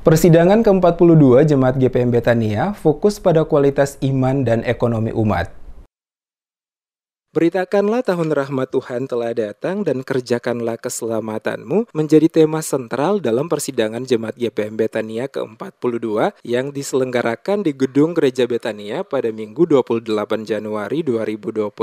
Persidangan ke-42 Jemaat GPM Betania fokus pada kualitas iman dan ekonomi umat. Beritakanlah tahun rahmat Tuhan telah datang dan kerjakanlah keselamatanmu menjadi tema sentral dalam persidangan Jemaat GPM Betania ke-42 yang diselenggarakan di Gedung Gereja Betania pada Minggu 28 Januari 2024.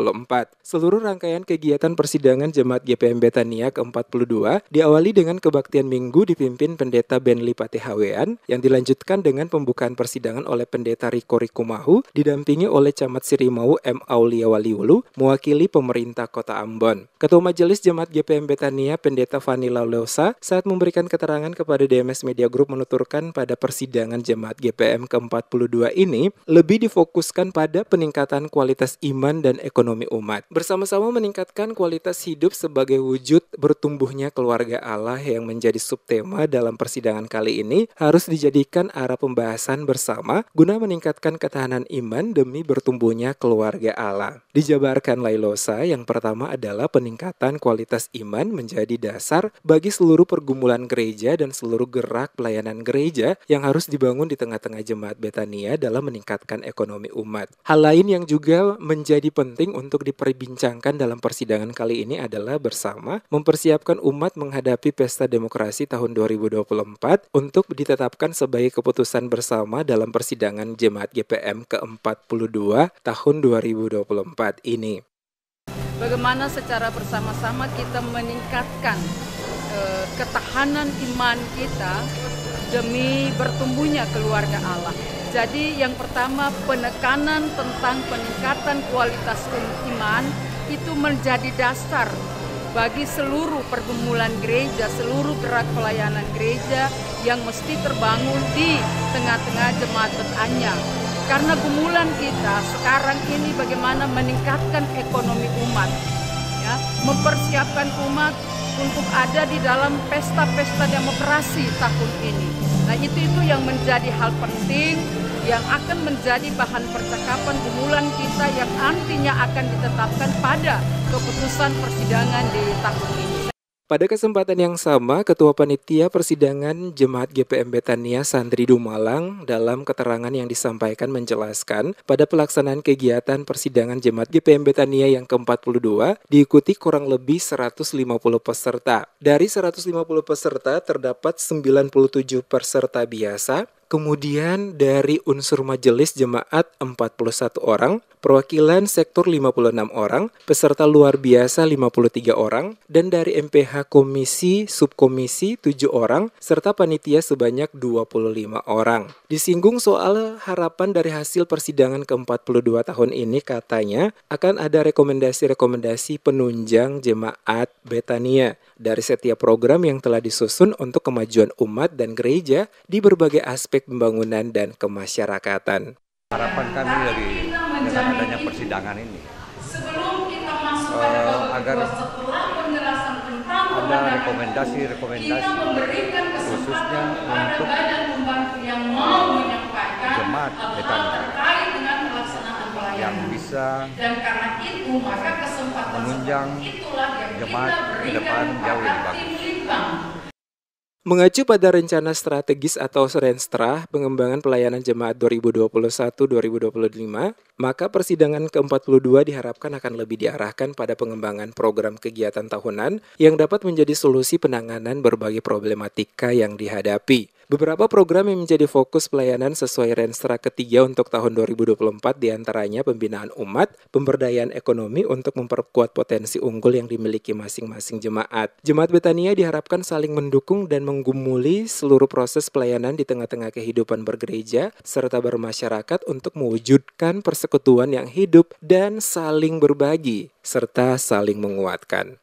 Seluruh rangkaian kegiatan persidangan Jemaat GPM Betania ke-42 diawali dengan kebaktian Minggu dipimpin Pendeta Benli Patihawean yang dilanjutkan dengan pembukaan persidangan oleh Pendeta Riko Rikumahu didampingi oleh Camat Sirimau M. Aulia Waliulu mewakili pemerintah Kota Ambon. Ketua Majelis Jemaat GPM Betania Pendeta Fani Lauleosa saat memberikan keterangan kepada DMS Media Group menuturkan pada persidangan Jemaat GPM ke-42 ini lebih difokuskan pada peningkatan kualitas iman dan ekonomi umat. Bersama-sama meningkatkan kualitas hidup sebagai wujud bertumbuhnya keluarga Allah yang menjadi subtema dalam persidangan kali ini harus dijadikan arah pembahasan bersama guna meningkatkan ketahanan iman demi bertumbuhnya keluarga Allah. Dijabarkan Lailosa, yang pertama adalah peningkatan kualitas iman menjadi dasar bagi seluruh pergumulan gereja dan seluruh gerak pelayanan gereja yang harus dibangun di tengah-tengah Jemaat Betania dalam meningkatkan ekonomi umat. Hal lain yang juga menjadi penting untuk diperbincangkan dalam persidangan kali ini adalah bersama mempersiapkan umat menghadapi pesta demokrasi tahun 2024 untuk ditetapkan sebagai keputusan bersama dalam persidangan Jemaat GPM ke-42 tahun 2024 ini. Bagaimana secara bersama-sama kita meningkatkan ketahanan iman kita demi bertumbuhnya keluarga Allah. Jadi yang pertama, penekanan tentang peningkatan kualitas iman itu menjadi dasar bagi seluruh pergumulan gereja, seluruh gerak pelayanan gereja yang mesti terbangun di tengah-tengah Jemaat Betania. Karena gumulan kita sekarang ini bagaimana meningkatkan ekonomi umat, ya, mempersiapkan umat untuk ada di dalam pesta-pesta demokrasi tahun ini. Nah itu yang menjadi hal penting yang akan menjadi bahan percakapan gumulan kita yang nantinya akan ditetapkan pada keputusan persidangan di tahun ini. Pada kesempatan yang sama, Ketua Panitia Persidangan Jemaat GPM Betania Sandri Dumalang dalam keterangan yang disampaikan menjelaskan pada pelaksanaan kegiatan persidangan Jemaat GPM Betania yang ke-42 diikuti kurang lebih 150 peserta. Dari 150 peserta terdapat 97 peserta biasa, kemudian dari unsur majelis jemaat 41 orang, perwakilan sektor 56 orang, peserta luar biasa 53 orang, dan dari MPH komisi, subkomisi 7 orang, serta panitia sebanyak 25 orang. Disinggung soal harapan dari hasil persidangan ke-42 tahun ini, katanya akan ada rekomendasi-rekomendasi penunjang Jemaat Betania dari setiap program yang telah disusun untuk kemajuan umat dan gereja di berbagai aspek pembangunan dan kemasyarakatan. Harapan kami dengan adanya persidangan ini agar ada rekomendasi khususnya untuk Jemaat Betania yang bisa menunjang jemaat ke depan jauh lebih bagus. Mengacu pada rencana strategis atau Renstra pengembangan pelayanan jemaat 2021-2025, maka persidangan ke-42 diharapkan akan lebih diarahkan pada pengembangan program kegiatan tahunan yang dapat menjadi solusi penanganan berbagai problematika yang dihadapi. Beberapa program yang menjadi fokus pelayanan sesuai Renstra ketiga untuk tahun 2024 diantaranya pembinaan umat, pemberdayaan ekonomi untuk memperkuat potensi unggul yang dimiliki masing-masing jemaat. Jemaat Betania diharapkan saling mendukung dan menggumuli seluruh proses pelayanan di tengah-tengah kehidupan bergereja serta bermasyarakat untuk mewujudkan persekutuan yang hidup dan saling berbagi serta saling menguatkan.